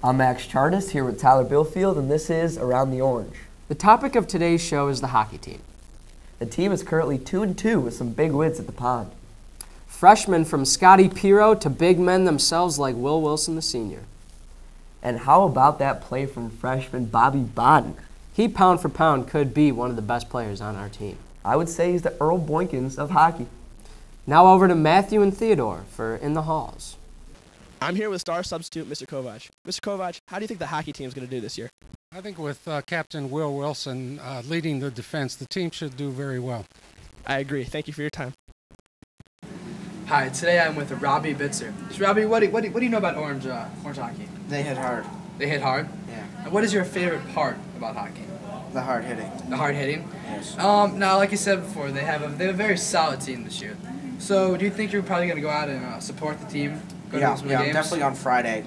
I'm Max Chartis here with Tyler Billfield, and this is Around the Orange. The topic of today's show is the hockey team. The team is currently 2-2 with some big wins at the pond. Freshmen from Scotty Piro to big men themselves like Will Wilson the senior. And how about that play from freshman Bobby Bodden? He pound for pound could be one of the best players on our team. I would say he's the Earl Boykins of hockey. Now over to Matthew and Theodore for In the Halls. I'm here with star substitute Mr. Kovac. Mr. Kovac, how do you think the hockey team is going to do this year? I think with Captain Will Wilson leading the defense, the team should do very well. I agree. Thank you for your time. Hi, today I'm with Robbie Bitzer. So Robbie, what do you know about Orange hockey? They hit hard. They hit hard? Yeah. And what is your favorite part about hockey? The hard hitting. The hard hitting? Yes. Now, like you said before, they have a very solid team this year. So do you think you're probably going to go out and support the team? Go to some games? Definitely on Friday.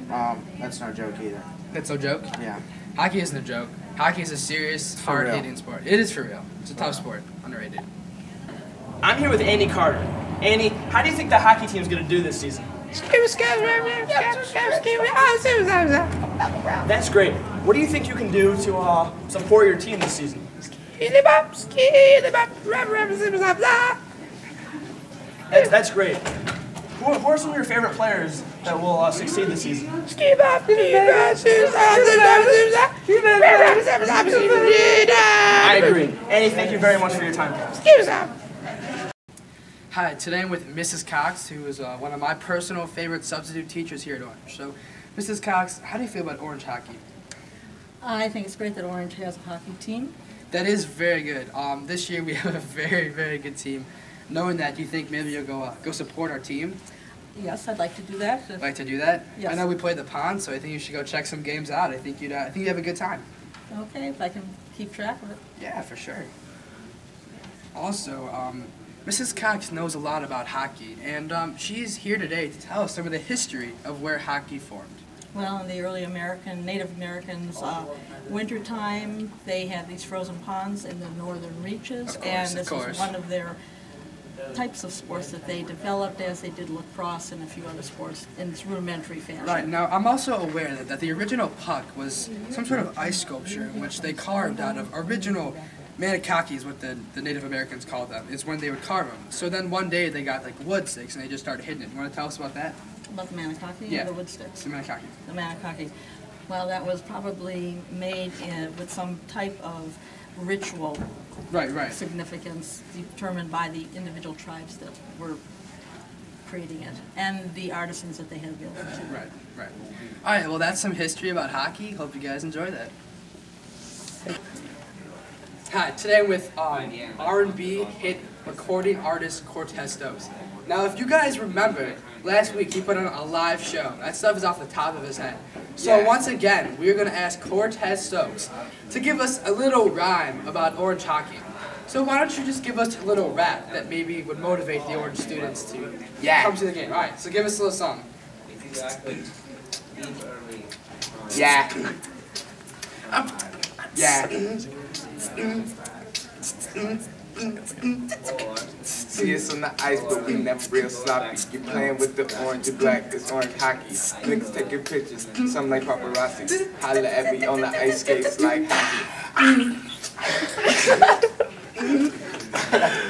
That's no joke either. That's no joke? Yeah. Hockey isn't a joke. Hockey is a serious, hard-hitting sport. It is for real. It's a tough sport. Underrated. I'm here with Andy Carter. Andy, how do you think the hockey team is going to do this season? That's great. What do you think you can do to support your team this season? That's great. Who are some of your favorite players that will succeed this season? I agree. Andy, thank you very much for your time. Hi, today I'm with Mrs. Cox, who is one of my personal favorite substitute teachers here at Orange. So, Mrs. Cox, how do you feel about Orange hockey? I think it's great that Orange has a hockey team. That is very good. This year we have a very, very good team. Knowing that, do you think maybe you'll go support our team? Yes, I'd like to do that. Like to do that? Yes. I know we played the pond, so I think you should go check some games out. I think you'd have a good time. Okay, if I can keep track of it. Yeah, for sure. Also, Mrs. Cox knows a lot about hockey, and she's here today to tell us some of the history of where hockey formed. Well, in the early Native Americans, wintertime, they had these frozen ponds in the northern reaches, and this was one of their types of sports that they developed, as they did lacrosse and a few other sports in this rudimentary fashion. Right. Now, I'm also aware that the original puck was some sort of ice sculpture in which they carved out of original maniakaki is what the Native Americans called them, is when they would carve them. So then one day they got like wood sticks and they just started hitting it. You want to tell us about that? About the maniakaki Yeah. or the wood sticks? The maniakaki. The maniakaki. Well, that was probably made with some type of ritual significance determined by the individual tribes that were creating it and the artisans that they had available to. Right. All right, well, that's some history about hockey. Hope you guys enjoy that. Hi, today I'm with R&B hit recording artist Cortez Stokes. Now, if you guys remember, last week he put on a live show. That stuff is off the top of his head. So once again, we're going to ask Cortez Stokes to give us a little rhyme about Orange hockey. So why don't you just give us a little rap that maybe would motivate the Orange students to come to the game. All right, so give us a little song. See us on the ice, but we never real sloppy. You're playing with the orange and black, it's orange hockey. Niggas taking pictures, some like paparazzi. Holla at me on the ice skates like hockey.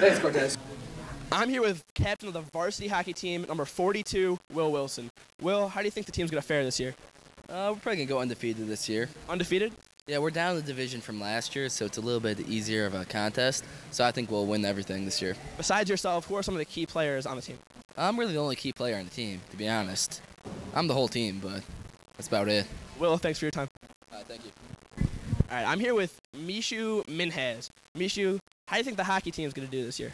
Thanks, Cortez. I'm here with captain of the varsity hockey team, number 42, Will Wilson. Will, how do you think the team's going to fare this year? We're probably going to go undefeated this year. Undefeated? Yeah, we're down in the division from last year, so it's a little bit easier of a contest. So I think we'll win everything this year. Besides yourself, who are some of the key players on the team? I'm really the only key player on the team, to be honest. I'm the whole team, but that's about it. Will, thanks for your time. Thank you. All right, I'm here with Mishu Minhas. Mishu, how do you think the hockey team is going to do this year?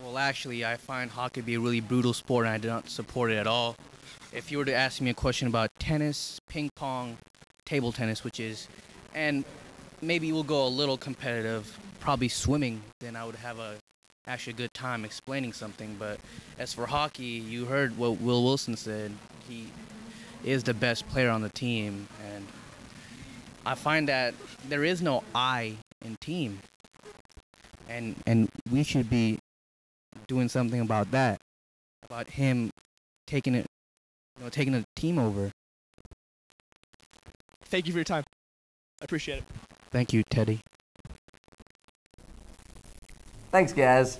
Well, actually, I find hockey to be a really brutal sport, and I do not support it at all. If you were to ask me a question about tennis, ping pong, table tennis, and maybe we'll go a little competitive, probably swimming, then I would have actually a good time explaining something. But as for hockey, you heard what Will Wilson said. He is the best player on the team, and I find that there is no I in team, and we should be doing something about that, about him taking the team over. thank you for your time. I appreciate it. Thank you, Teddy. Thanks, guys.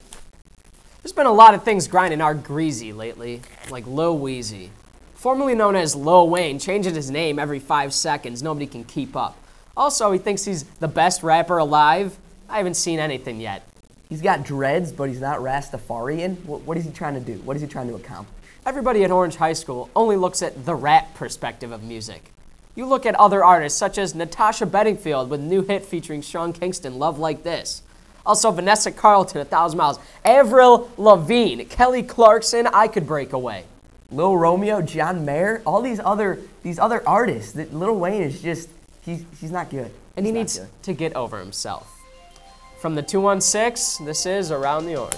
There's been a lot of things grinding our greasy lately, like Lil Weezy. Formerly known as Lil Wayne, changing his name every 5 seconds. Nobody can keep up. Also, he thinks he's the best rapper alive. I haven't seen anything yet. He's got dreads, but he's not Rastafarian. What is he trying to do? What is he trying to accomplish? Everybody at Orange High School only looks at the rap perspective of music. You look at other artists such as Natasha Bedingfield with a new hit featuring Sean Kingston, Love Like This. Also Vanessa Carlton, 1,000 Miles. Avril Lavigne, Kelly Clarkson, I Could Break Away. Lil Romeo, John Mayer, all these other artists. That Lil Wayne is just, he's not good. And he needs to get over himself. From the 216, this is Around the Orange.